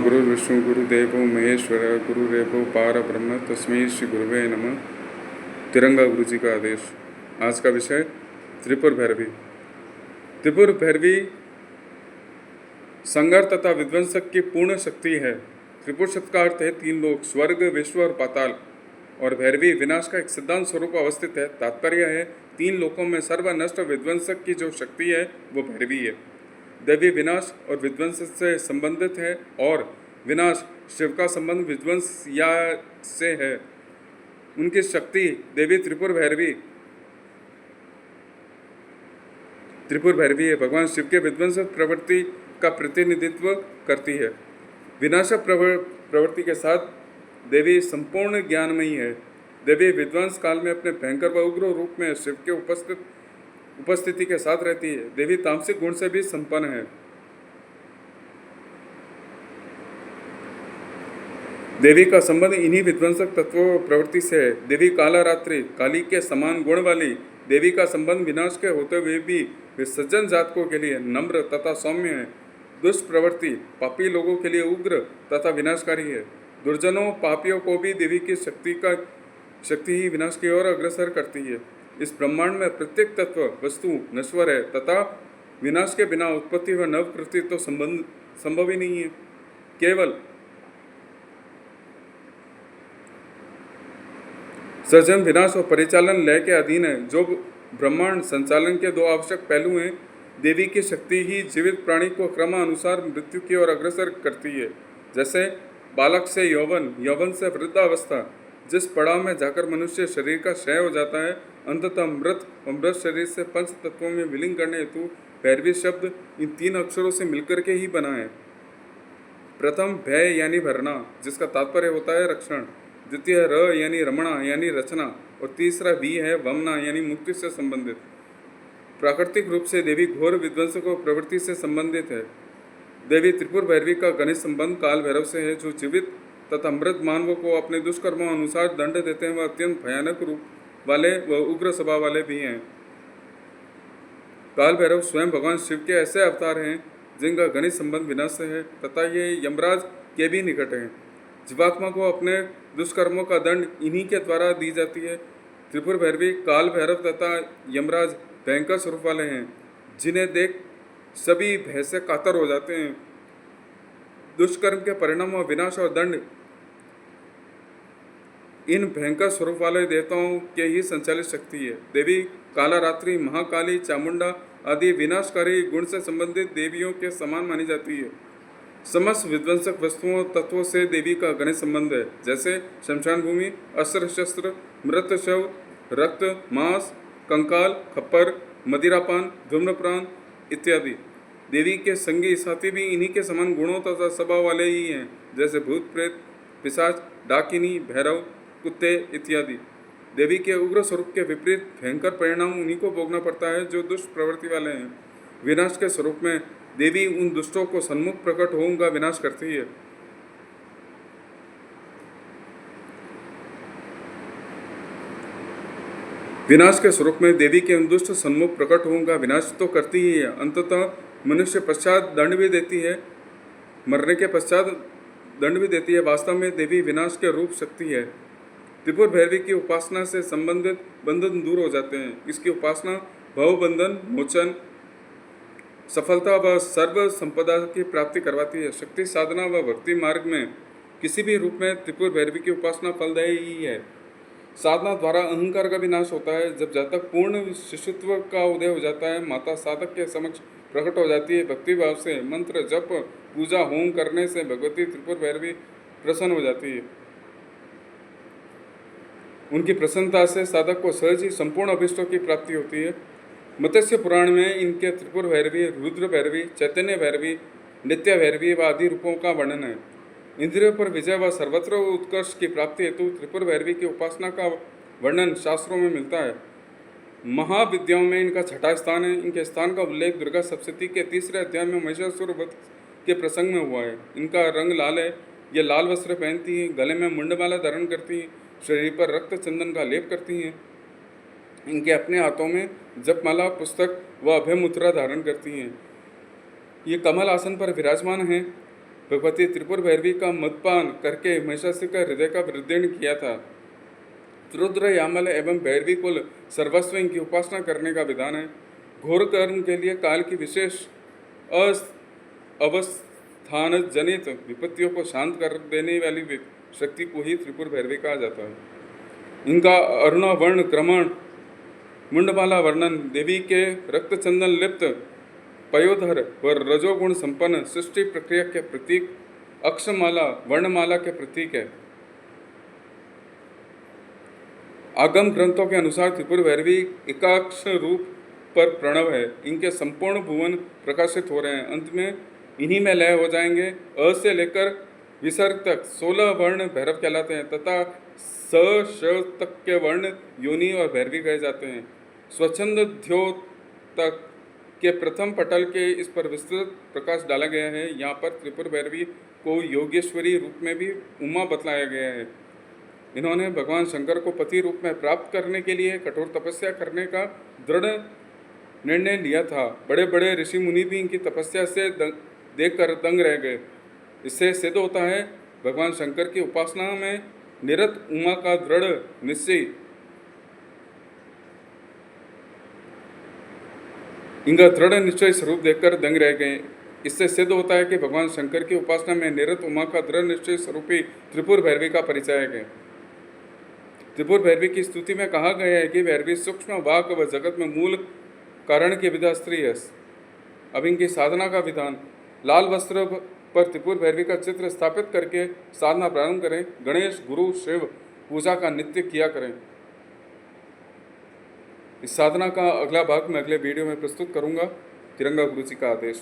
गुरुर्विष्णु गुरुदेवो महेश्वर गुरुरेवो पार ब्रह्म तस्मै श्री गुरुवे नमः। तिरंगा गुरु जी का आदेश। आज का विषय त्रिपुर भैरवी। त्रिपुर भैरवी संहार तथा विध्वंसक की पूर्ण शक्ति है। त्रिपुर शब्द का अर्थ है तीन लोक, स्वर्ग, विश्व और पाताल। और भैरवी विनाश का एक सिद्धांत स्वरूप अवस्थित है। तात्पर्य है तीन लोकों में सर्वनष्ट विध्वंसक की जो शक्ति है वो भैरवी है। दैवी विनाश और विध्वंस से संबंधित है और विनाश शिव का संबंध विध्वंस या से है। उनकी शक्ति देवी त्रिपुर भैरवी है। भगवान शिव के विध्वंस प्रवृत्ति का प्रतिनिधित्व करती है। विनाशक प्रवृत्ति के साथ देवी संपूर्ण ज्ञानमयी है। देवी विध्वंस काल में अपने भयंकर व उग्र रूप में शिव के उपस्थिति के साथ रहती है। देवी तामसिक गुण से भी संपन्न है। देवी का संबंध इन्हीं विध्वंसक तत्वों प्रवृत्ति से है। देवी काला रात्रि, काली के समान गुण वाली देवी का संबंध विनाश के होते हुए भी सज्जन जातकों के लिए नम्र तथा सौम्य है। दुष्ट प्रवृत्ति पापी लोगों के लिए उग्र तथा विनाशकारी है। दुर्जनों पापियों को भी देवी की शक्ति ही विनाश की ओर अग्रसर करती है। इस ब्रह्मांड में प्रत्येक तत्व वस्तु नश्वर है तथा विनाश के बिना उत्पत्ति व नव कृति तो संभव ही नहीं है। केवल सृजन, विनाश और परिचालन लय के अधीन है। जो ब्रह्मांड संचालन के दो आवश्यक पहलू हैं, देवी की शक्ति ही जीवित प्राणी को क्रमानुसार मृत्यु की ओर अग्रसर करती है। जैसे बालक से यौवन, यौवन से वृद्धावस्था। जिस पड़ाव में जाकर मनुष्य शरीर का क्षय हो जाता है, अंततः मृत और मृत शरीर से पंच तत्वों में विलीन करने हेतु भैरवी शब्द इन तीन अक्षरों से मिलकर के ही बना है। प्रथम भय यानी भरना, जिसका तात्पर्य होता है रक्षण। द्वितीय र यानी रमणा यानी रचना। और तीसरा वी है वमना यानी मुक्ति से संबंधित। प्राकृतिक रूप से देवी घोर विध्वंसकों प्रवृत्ति से संबंधित है। देवी त्रिपुर भैरवी का घनिष्ठ संबंध काल भैरव से है, जो जीवित तथा मृत मानवों को अपने दुष्कर्मों अनुसार दंड देते हैं। वह अत्यंत भयानक रूप वाले व उग्र स्वभाव वाले भी हैं। काल भैरव स्वयं भगवान शिव के ऐसे अवतार हैं जिनका घनिष्ठ संबंध विनाश से है तथा ये यमराज के भी निकट हैं। जीवात्मा को अपने दुष्कर्मों का दंड इन्हीं के द्वारा दी जाती है। त्रिपुर भैरवी, काल भैरव तथा यमराज भयंकर स्वरूप वाले हैं, जिन्हें देख सभी भय से कातर हो जाते हैं। दुष्कर्म के परिणाम और विनाश और दंड इन भयंकर स्वरूप वाले देवताओं के ही संचालित शक्ति है। देवी काला रात्रि, महाकाली, चामुंडा आदि विनाशकारी गुण से संबंधित देवियों के समान मानी जाती है। समस्त विध्वंसक वस्तुओं तत्वों से देवी का घनिष्ठ संबंध है। जैसे शमशान भूमि, अस्त्र शस्त्र, मृत शव, रक्त, मांस, कंकाल, खप्पर, मदिरापान, धूम्रपान इत्यादि। देवी के संगी साथी भी इन्हीं के समान गुणों तथा स्वभाव वाले ही हैं। जैसे भूत, प्रेत, पिशाच, डाकिनी, भैरव, कुत्ते इत्यादि। देवी के उग्र स्वरूप के विपरीत भयंकर परिणाम उन्हीं को भोगना पड़ता है जो दुष्ट प्रवृत्ति वाले हैं। विनाश के स्वरूप में देवी उन दुष्टों को सन्मुख प्रकट हो उनका विनाश करती है। विनाश के स्वरूप में देवी के उन दुष्ट सन्मुख प्रकट हो उनका विनाश तो करती ही है। अंततः मनुष्य पश्चात दंड भी देती है। मरने के पश्चात दंड भी देती है। वास्तव में देवी विनाश के रूप शक्ति है। त्रिपुर भैरवी की उपासना से संबंधित बंधन दूर हो जाते हैं। इसकी उपासना भव बंधन मोचन, सफलता व सर्व संपदा की प्राप्ति करवाती है। शक्ति साधना व भक्ति मार्ग में किसी भी रूप में त्रिपुर भैरवी की उपासना फलदायी ही है। साधना द्वारा अहंकार का विनाश होता है। जब जातक पूर्ण शिष्यत्व का उदय हो जाता है, माता साधक के समक्ष प्रकट हो जाती है। भक्ति भाव से मंत्र जप, पूजा, होम करने से भगवती त्रिपुर भैरवी प्रसन्न हो जाती है। उनकी प्रसन्नता से साधक को सहज ही संपूर्ण अभिष्टों की प्राप्ति होती है। मत्स्य पुराण में इनके त्रिपुर भैरवी, रुद्र भैरवी, चैतन्य भैरवी, नित्य भैरवी व आदि रूपों का वर्णन है। इंद्रियों पर विजय व सर्वत्र उत्कर्ष की प्राप्ति हेतु त्रिपुर भैरवी की उपासना का वर्णन शास्त्रों में मिलता है। महाविद्याओं में इनका छठा स्थान है। इनके स्थान का उल्लेख दुर्गा सप्तशती के 3रे अध्याय में महिषासुर वध के प्रसंग में हुआ है। इनका रंग लाल है। ये लाल वस्त्र पहनती हैं, गले में मुंडमाला धारण करती हैं, शरीर पर रक्त चंदन का लेप करती हैं। इनके अपने हाथों में जपमाला, पुस्तक व अभय मुद्रा धारण करती हैं। ये कमल आसन पर विराजमान हैं। भगवती त्रिपुर भैरवी का मदपान करके महिषासुर का हृदय का वृद्धि किया था। रुद्र, यामल एवं भैरवी कुल सर्वस्व इनकी उपासना करने का विधान है। घोर कर्म के लिए काल की विशेष अवस्थान जनित विपत्तियों को शांत कर देने वाली शक्ति को ही त्रिपुर भैरवी कहा जाता है। इनका अरुणवर्ण क्रमण मुंडमाला वर्णन देवी के रक्त चंदन लिप्त पयोधर व रजोगुण संपन्न सृष्टि प्रक्रिया के प्रतीक अक्षमाला वर्णमाला के प्रतीक है। आगम ग्रंथों के अनुसार त्रिपुर भैरवी एकाक्ष रूप पर प्रणव है। इनके संपूर्ण भुवन प्रकाशित हो रहे हैं। अंत में इन्हीं में लय हो जाएंगे। अ से लेकर विसर्ग तक 16 वर्ण भैरव कहलाते हैं तथा स श तक के वर्ण योनि और भैरवी कहे जाते हैं। स्वच्छंद द्योतक के प्रथम पटल के इस पर विस्तृत प्रकाश डाला गया है। यहाँ पर त्रिपुर भैरवी को योगेश्वरी रूप में भी उमा बतलाया गया है। इन्होंने भगवान शंकर को पति रूप में प्राप्त करने के लिए कठोर तपस्या करने का दृढ़ निर्णय लिया था। बड़े बड़े ऋषि मुनि भी इनकी तपस्या से देखकर दंग रह गए। इससे सिद्ध होता है भगवान शंकर की उपासना में निरत उमा का दृढ़ निश्चय। इनका दृढ़ निश्चय स्वरूप देखकर दंग रह गए। इससे सिद्ध होता है कि भगवान शंकर की उपासना में निरत उमा का दृढ़ निश्चय स्वरूपी त्रिपुर भैरवी का परिचय है। त्रिपुर भैरवी की स्तुति में कहा गया है कि भैरवी सूक्ष्म वाक व जगत में मूल कारण की विधा स्त्री है। अब इनकी साधना का विधान। लाल वस्त्र पर त्रिपुर भैरवी का चित्र स्थापित करके साधना प्रारंभ करें। गणेश, गुरु, शिव पूजा का नित्य किया करें। इस साधना का अगला भाग मैं अगले वीडियो में प्रस्तुत करूंगा। तिरंगा गुरु जी का आदेश।